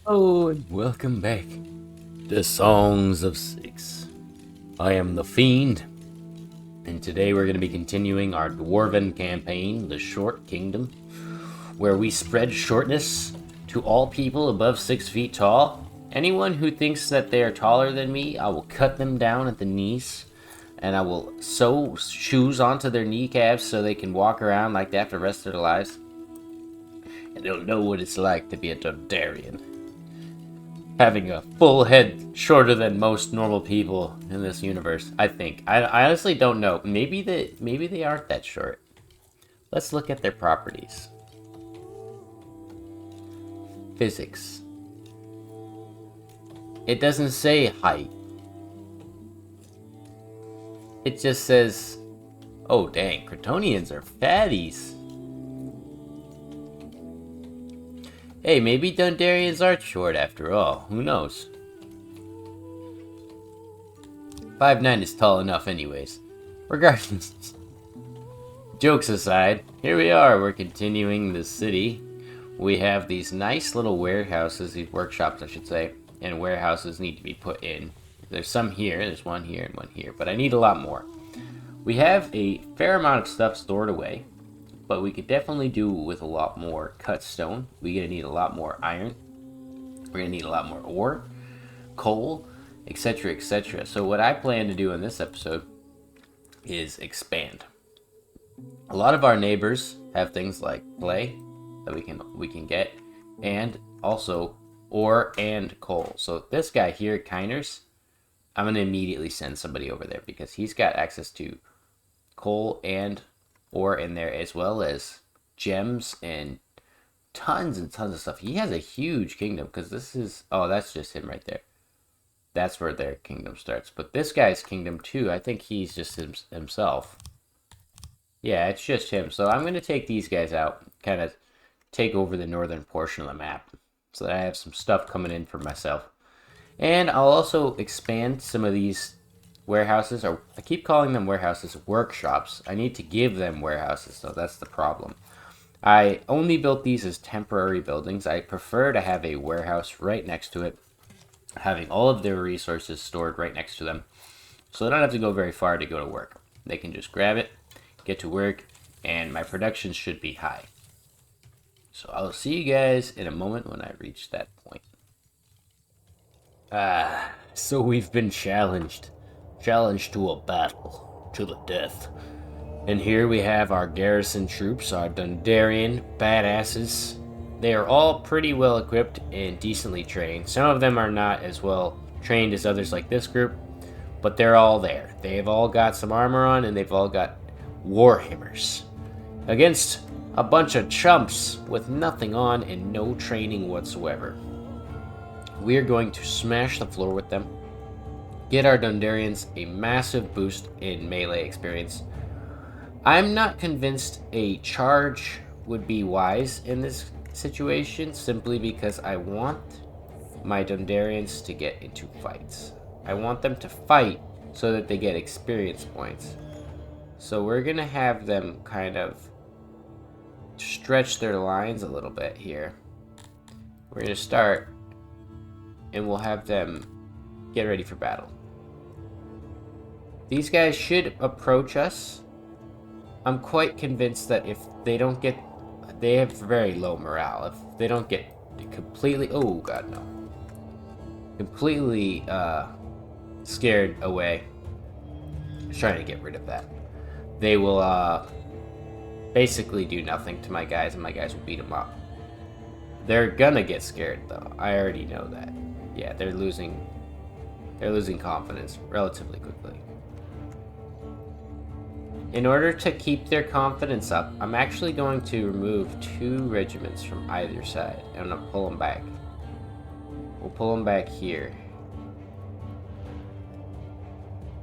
Oh, and welcome back to Songs of Six. I am the Fiend, and today we're going to be continuing our Dwarven campaign, The Short Kingdom, where we spread shortness to all people above 6 feet tall. Anyone who thinks that they are taller than me, I will cut them down at the knees, and I will sew shoes onto their kneecaps so they can walk around like that for the rest of their lives. And they'll know what it's like to be a Dundarian. Having a full head shorter than most normal people in this universe, I think. I honestly don't know. Maybe they aren't that short. Let's look at their properties. Physics. It doesn't say height. It just says, oh dang, Crotonians are fatties. Hey, maybe Dundarians aren't short after all. Who knows? 5'9" is tall enough anyways. Regardless. Jokes aside, here we are. We're continuing the city. We have these nice little warehouses, these workshops I should say, and warehouses need to be put in. There's some here, there's one here and one here, but I need a lot more. We have a fair amount of stuff stored away, but we could definitely do with a lot more cut stone. We're going to need a lot more iron. We're going to need a lot more ore, coal, etc, etc. So what I plan to do in this episode is expand. A lot of our neighbors have things like clay that we can get, and also ore and coal. So this guy here, Kiners, I'm going to immediately send somebody over there because he's got access to coal and ore in there, as well as gems and tons of stuff. He has a huge kingdom because this is, oh, that's just him right there. That's where their kingdom starts. But this guy's kingdom too, I think he's just himself. Yeah, it's just him. So I'm going to take these guys out, kind of take over the northern portion of the map so that I have some stuff coming in for myself. And I'll also expand some of these warehouses, or I keep calling them warehouses, workshops. I need to give them warehouses, so that's the problem. I only built these as temporary buildings. I prefer to have a warehouse right next to it, having all of their resources stored right next to them, so they don't have to go very far to go to work. They can just grab it, get to work, and my production should be high. So I'll see you guys in a moment when I reach that point. So we've been challenged to a battle, to the death. And here we have our garrison troops, our Dundarian badasses. They are all pretty well equipped and decently trained. Some of them are not as well trained as others like this group, but they're all there. They've all got some armor on and they've all got warhammers. Against a bunch of chumps with nothing on and no training whatsoever. We are going to smash the floor with them. Get our Dundarians a massive boost in melee experience. I'm not convinced a charge would be wise in this situation, simply because I want my Dundarians to get into fights. I want them to fight so that they get experience points. So we're going to have them kind of stretch their lines a little bit here. We're going to start, and we'll have them get ready for battle. These guys should approach us. I'm quite convinced that if they don't get... They have very low morale. If they don't get completely... Oh, God, no. Completely scared away. Just trying to get rid of that. They will basically do nothing to my guys, and my guys will beat them up. They're gonna get scared, though. I already know that. Yeah, they're losing confidence relatively quickly. In order to keep their confidence up, I'm actually going to remove 2 regiments from either side. I'm gonna pull them back. We'll pull them back here.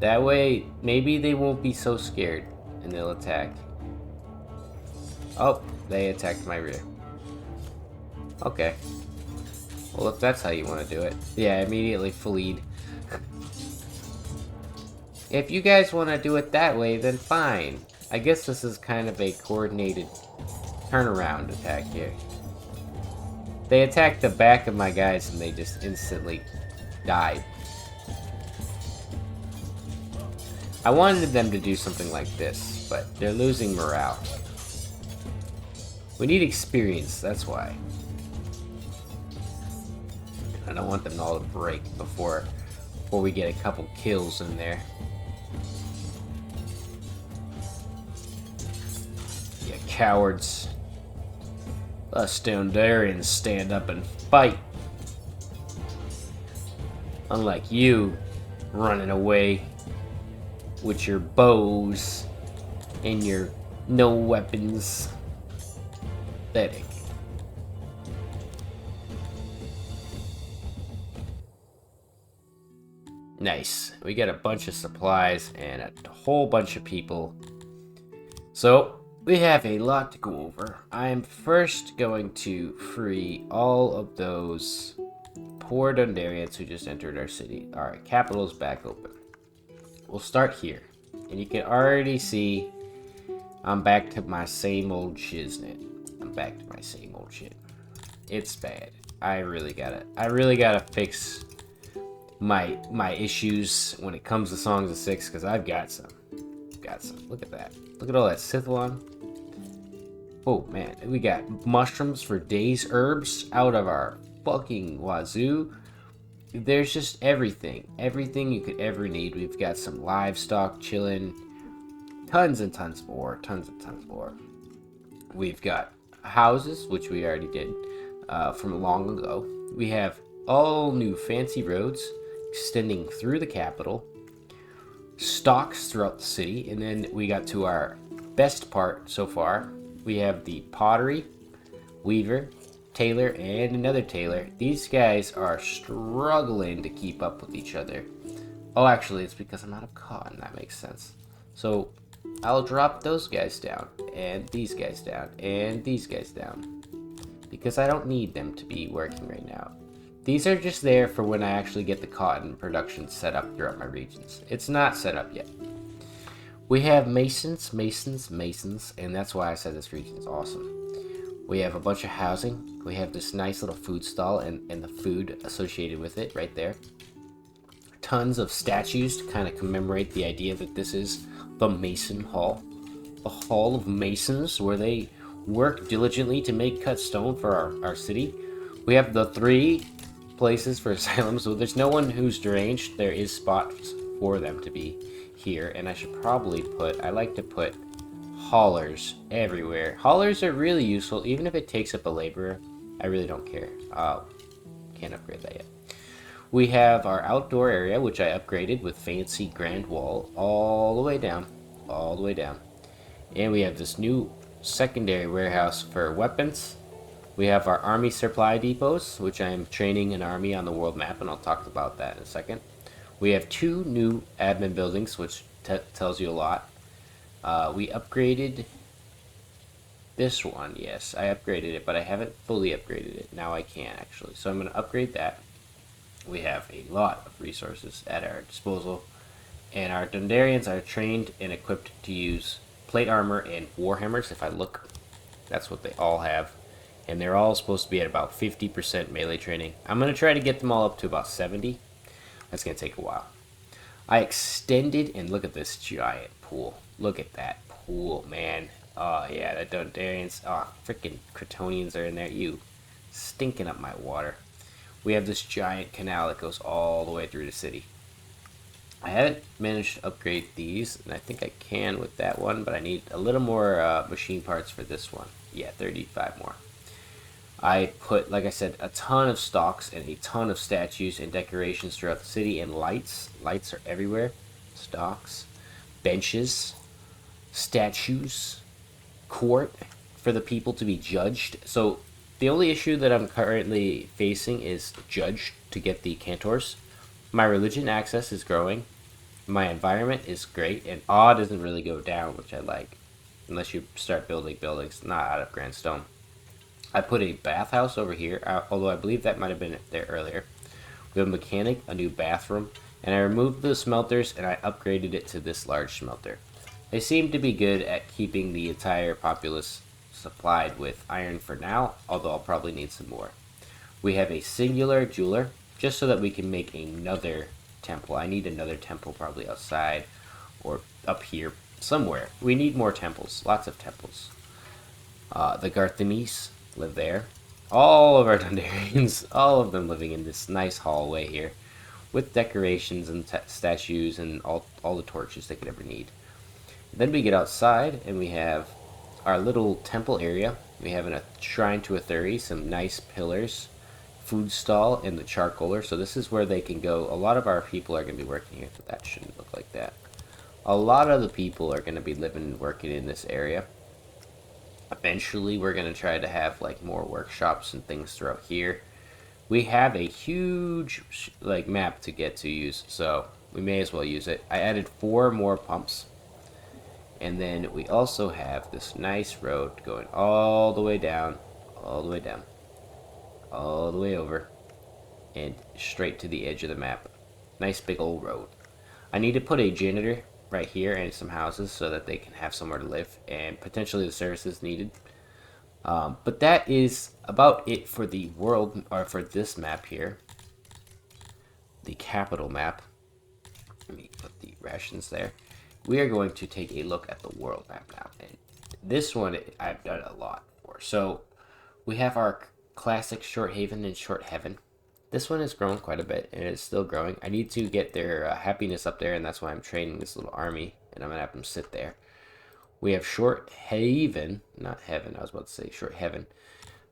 That way, maybe they won't be so scared and they'll attack. Oh, they attacked my rear. Okay. Well, if that's how you want to do it. Yeah, immediately fleed. If you guys want to do it that way, then fine. I guess this is kind of a coordinated turn around attack here. They attacked the back of my guys and they just instantly died. I wanted them to do something like this, but they're losing morale. We need experience, that's why. I don't want them all to break before we get a couple kills in there. You cowards. Us Dondarrians stand up and fight. Unlike you, running away with your bows and your no weapons. Pathetic. Nice. We got a bunch of supplies and a whole bunch of people. So, we have a lot to go over. I'm first going to free all of those poor Dondarrians who just entered our city. Our capital's back open. We'll start here. And you can already see I'm back to my same old shiznit. I'm back to my same old shit. It's bad. I really gotta fix my issues when it comes to Songs of Six, because I've got some. Look at that. Look at all that Sithlon. Oh man, we got mushrooms for days, herbs out of our fucking wazoo. There's just everything you could ever need. We've got some livestock chilling, tons and tons more. We've got houses, which we already did from long ago. We have all new fancy roads extending through the capital, stocks throughout the city, and then we got to our best part so far. We have the pottery, weaver, tailor, and another tailor. These guys are struggling to keep up with each other. Oh, actually, it's because I'm out of cotton. That makes sense. So I'll drop those guys down, and these guys down, and these guys down, because I don't need them to be working right now. These are just there for when I actually get the cotton production set up throughout my regions. It's not set up yet. We have masons, and that's why I said this region is awesome. We have a bunch of housing. We have this nice little food stall and the food associated with it right there. Tons of statues to kind of commemorate the idea that this is the Mason Hall. The Hall of Masons, where they work diligently to make cut stone for our city. We have the 3 places for asylums, so there's no one who's deranged. There is spots for them to be here, and I should probably I like to put haulers everywhere. Haulers are really useful, even if it takes up a laborer. I really don't care. Can't upgrade that yet. We have our outdoor area, which I upgraded with fancy grand wall all the way down. And we have this new secondary warehouse for weapons. We have our army supply depots, which I am training an army on the world map, and I'll talk about that in a second. We have 2 new admin buildings, which tells you a lot. We upgraded this one. Yes, I upgraded it, but I haven't fully upgraded it. Now I can, actually. So I'm going to upgrade that. We have a lot of resources at our disposal, and our Dondarrians are trained and equipped to use plate armor and warhammers. If I look, that's what they all have, and they're all supposed to be at about 50% melee training. I'm going to try to get them all up to about 70. That's going to take a while. I extended, and look at this giant pool. Look at that pool, man. Oh yeah, the Dondarrians. Oh, freaking Cretonians are in there. You stinking up my water. We have this giant canal that goes all the way through the city. I haven't managed to upgrade these, and I think I can with that one, but I need a little more machine parts for this one. Yeah, 35 more. I put, like I said, a ton of stocks and a ton of statues and decorations throughout the city, and lights. Lights are everywhere. Stocks, benches, statues, court for the people to be judged. So the only issue that I'm currently facing is judge to get the cantors. My religion access is growing. My environment is great, and awe doesn't really go down, which I like, unless you start building buildings not out of grandstone. I put a bathhouse over here, although I believe that might have been there earlier. We have a mechanic, a new bathroom, and I removed the smelters and I upgraded it to this large smelter. They seem to be good at keeping the entire populace supplied with iron for now, although I'll probably need some more. We have a singular jeweler, just so that we can make another temple. I need another temple probably outside or up here somewhere. We need more temples, lots of temples. The Garthanes live there. All of our Dundarians, all of them living in this nice hallway here, with decorations and statues and all the torches they could ever need. Then we get outside and we have our little temple area. We have a shrine to Athuri, some nice pillars, food stall, and the charcoaler. So this is where they can go. A lot of our people are going to be working here, but that shouldn't look like that. A lot of the people are going to be living and working in this area. Eventually, we're going to try to have like more workshops and things throughout here. We have a huge like map to get to use, so we may as well use it. I added 4 more pumps. And then we also have this nice road going all the way down, all the way down, all the way over, and straight to the edge of the map. Nice big old road. I need to put a janitor right here and some houses so that they can have somewhere to live and potentially the services needed. But that is about it for the world, or for this map here. The capital map. Let me put the rations there. We are going to take a look at the world map now. And this one I've done a lot for. So we have our classic Short Haven and Short Heaven. This one has grown quite a bit and it's still growing. I need to get their happiness up there, and that's why I'm training this little army, and I'm going to have them sit there. We have Short Haven, not Heaven, I was about to say Short Heaven.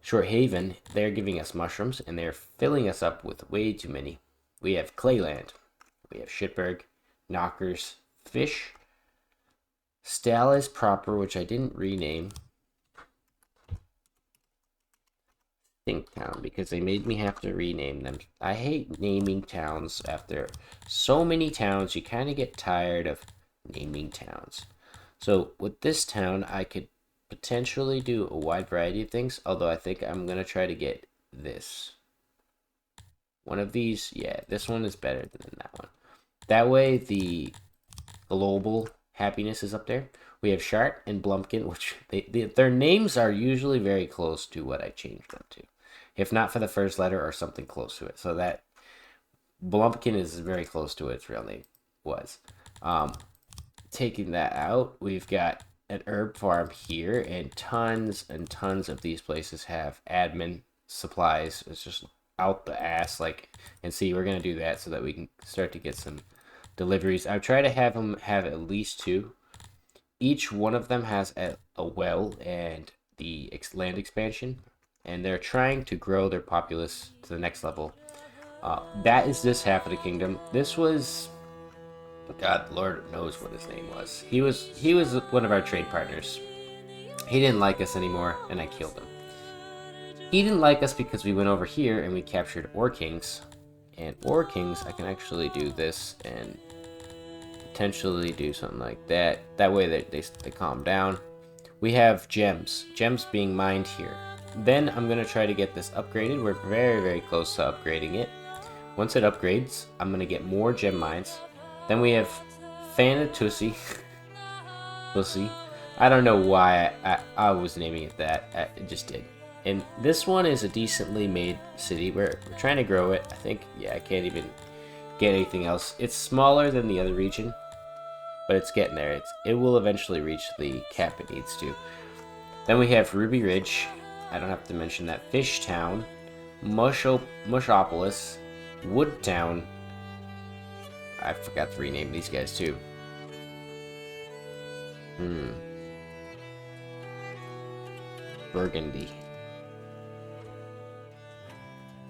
Short Haven, they're giving us mushrooms and they're filling us up with way too many. We have Clayland. We have Shitberg, Knockers, Fish, Stalis proper, which I didn't rename Stinktown because they made me have to rename them. I hate naming towns after so many towns. You kind of get tired of naming towns. So with this town, I could potentially do a wide variety of things, although I think I'm going to try to get this. One of these, yeah, this one is better than that one. That way, the global happiness is up there. We have Shart and Blumpkin, which their names are usually very close to what I changed them to. If not for the first letter or something close to it. So that Blumpkin is very close to what its real name was. Taking that out, we've got an herb farm here, and tons of these places have admin supplies. It's just out the ass, like, and see, we're gonna do that so that we can start to get some deliveries. I've tried to have them have at least 2. Each one of them has a well and the land expansion, and they're trying to grow their populace to the next level. That is this half of the kingdom. This was, God, Lord knows what his name was. He was one of our trade partners. He didn't like us anymore, and I killed him. He didn't like us because we went over here and we captured Ore Kings. And Ore Kings, I can actually do this and potentially do something like that. That way they calm down. We have gems. Gems being mined here. Then I'm going to try to get this upgraded. We're very, very close to upgrading it. Once it upgrades, I'm going to get more gem mines. Then we have Thanatussi. Pussy. I don't know why I was naming it that. I just did. And this one is a decently made city. We're trying to grow it. I think, yeah, I can't even get anything else. It's smaller than the other region, but it's getting there. It will eventually reach the cap it needs to. Then we have Ruby Ridge. I don't have to mention that. Fish Town, Mushopolis, Wood Town. I forgot to rename these guys too. Burgundy.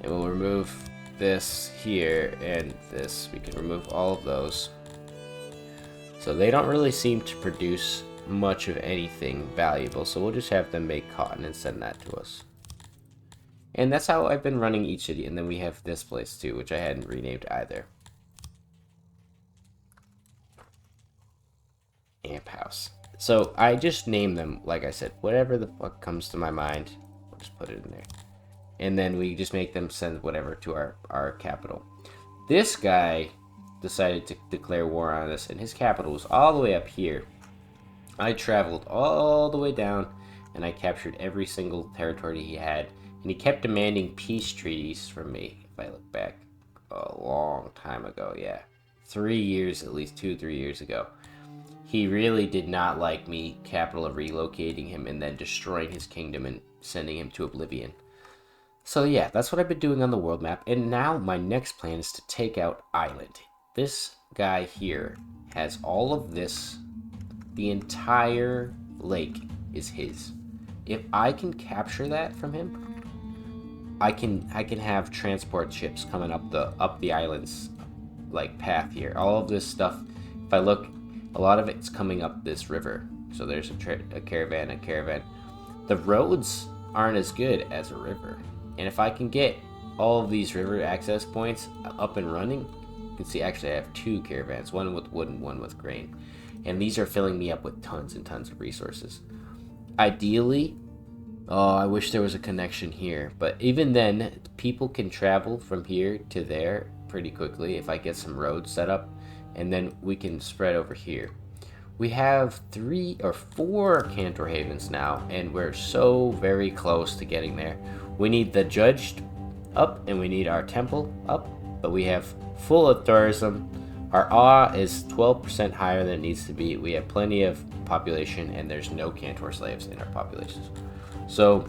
And we'll remove this here and this. We can remove all of those. So they don't really seem to produce much of anything valuable. So we'll just have them make cotton and send that to us. And that's how I've been running each city. And then we have this place too, which I hadn't renamed either. Amp House. So I just name them, like I said, whatever the fuck comes to my mind. I'll just put it in there. And then we just make them send whatever to our capital. This guy decided to declare war on us, and his capital was all the way up here. I traveled all the way down and I captured every single territory he had, and he kept demanding peace treaties from me. If I look back a long time ago, yeah, 3 years, at least 2-3 years ago, he really did not like me capital of relocating him and then destroying his kingdom and sending him to oblivion. So yeah, that's what I've been doing on the world map, and now my next plan is to take out Island. This guy here has all of this. The entire lake is his. If I can capture that from him, I can have transport ships coming up the island's like path here. All of this stuff, if I look, a lot of it's coming up this river. So there's a caravan. The roads aren't as good as a river. And if I can get all of these river access points up and running, you can see actually I have 2 caravans, one with wood and one with grain. And these are filling me up with tons and tons of resources. Ideally, I wish there was a connection here. But even then, people can travel from here to there pretty quickly if I get some roads set up. And then we can spread over here. We have 3 or 4 Cantor Havens now, and we're so very close to getting there. We need the Judged up, and we need our Temple up, but we have full of tourism. Our awe is 12% higher than it needs to be. We have plenty of population, and there's no Cantor slaves in our populations. So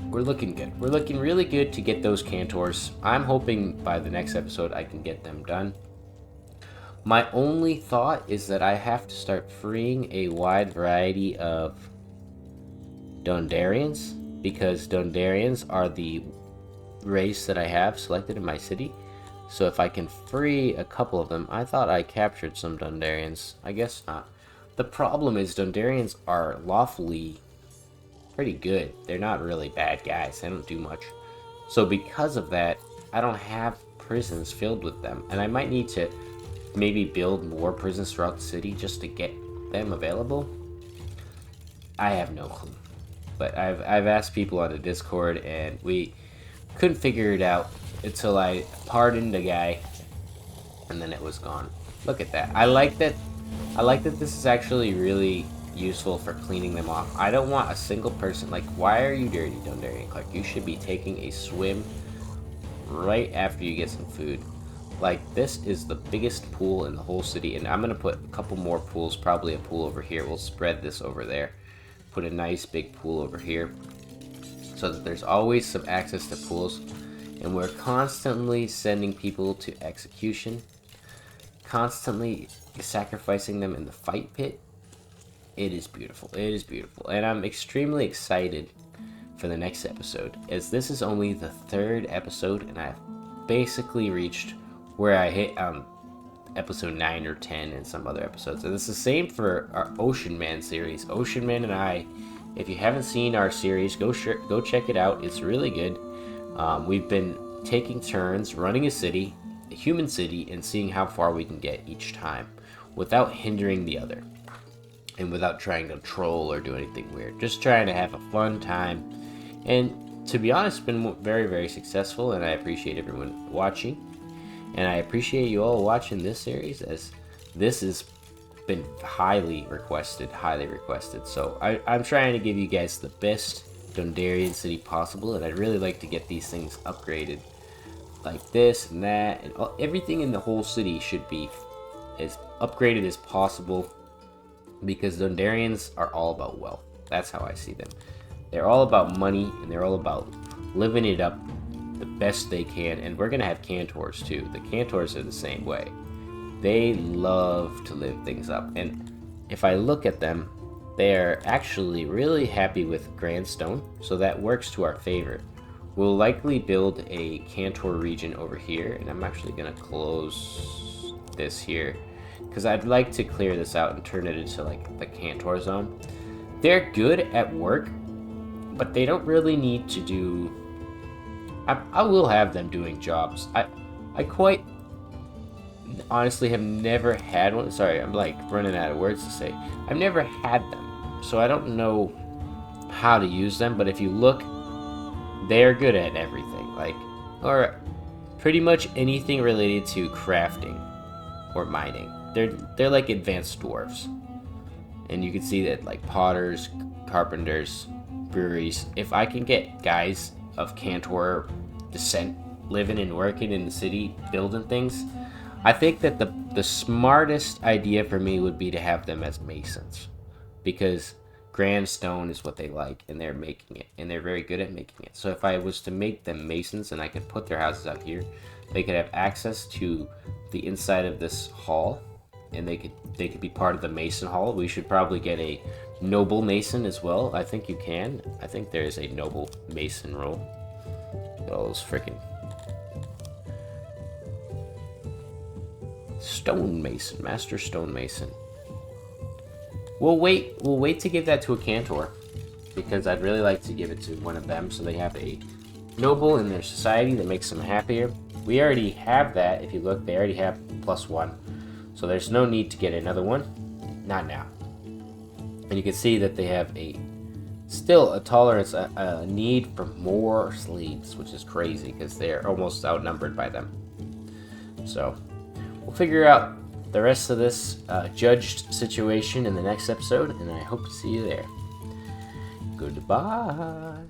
we're looking good. We're looking really good to get those Cantors. I'm hoping by the next episode I can get them done. My only thought is that I have to start freeing a wide variety of Dondarians, because Dondarians are the race that I have selected in my city. So if I can free a couple of them, I thought I captured some Dondarians. I guess not. The problem is Dondarians are lawfully pretty good. They're not really bad guys. They don't do much. So because of that, I don't have prisons filled with them. And I might need to maybe build more prisons throughout the city just to get them available. I have no clue. But I've asked people on the Discord, and we couldn't figure it out until I pardoned a guy, and then it was gone. Look at that. I like that this is actually really useful for cleaning them off. I don't want a single person, like, why are you dirty, Dondarian Clark? You should be taking a swim right after you get some food. Like, this is the biggest pool in the whole city, and I'm gonna put a couple more pools, probably a pool over here. We'll spread this over there. Put a nice big pool over here so that there's always some access to pools. And we're constantly sending people to execution, constantly sacrificing them in the fight pit. It is beautiful. It is beautiful. And I'm extremely excited for the next episode, as this is only the 3rd episode, and I've basically reached where I hit episode 9 or 10 in some other episodes. And it's the same for our Ocean Man series. Ocean Man and I, if you haven't seen our series, go check it out. It's really good. We've been taking turns running a city, a human city, and seeing how far we can get each time without hindering the other and without trying to troll or do anything weird. Just trying to have a fun time. And to be honest, it's been very, very successful, and I appreciate everyone watching. And I appreciate you all watching this series, as this has been highly requested. So I'm trying to give you guys the best Dondarian city possible, and I'd really like to get these things upgraded. Like this and that, and everything in the whole city should be as upgraded as possible, because Dondarians are all about wealth. That's how I see them. They're all about money, and they're all about living it up the best they can. And we're gonna have Cantors too. The Cantors are the same way. They love to live things up, and if I look at them, they're actually really happy with Grandstone, so that works to our favor. We'll likely build a Cantor region over here, and I'm actually gonna close this here because I'd like to clear this out and turn it into like the Cantor zone. They're good at work, but they don't really need to do. I will have them doing jobs. I quite honestly have never had one. Sorry, I'm like running out of words to say. I've never had them, so I don't know how to use them. But if you look, they're good at everything, like, or pretty much anything related to crafting or mining. They're like advanced dwarves, and you can see that like potters, carpenters, breweries, if I can get guys of Cantor descent living and working in the city, building things, I think that the smartest idea for me would be to have them as masons, because grand stone is what they like, and they're making it, and they're very good at making it. So if I was to make them masons and I could put their houses out here, they could have access to the inside of this hall, and they could be part of the mason hall. We should probably get a noble mason as well. I think you can. I think there is a noble mason role. All those freaking stonemason, master stonemason. We'll wait to give that to a Cantor, because I'd really like to give it to one of them so they have a noble in their society that makes them happier. We already have that. If you look, they already have +1, so there's no need to get another one. Not now. And you can see that they have still a tolerance, a need for more sleeves, which is crazy because they're almost outnumbered by them. So we'll figure out the rest of this judged situation in the next episode, and I hope to see you there. Goodbye.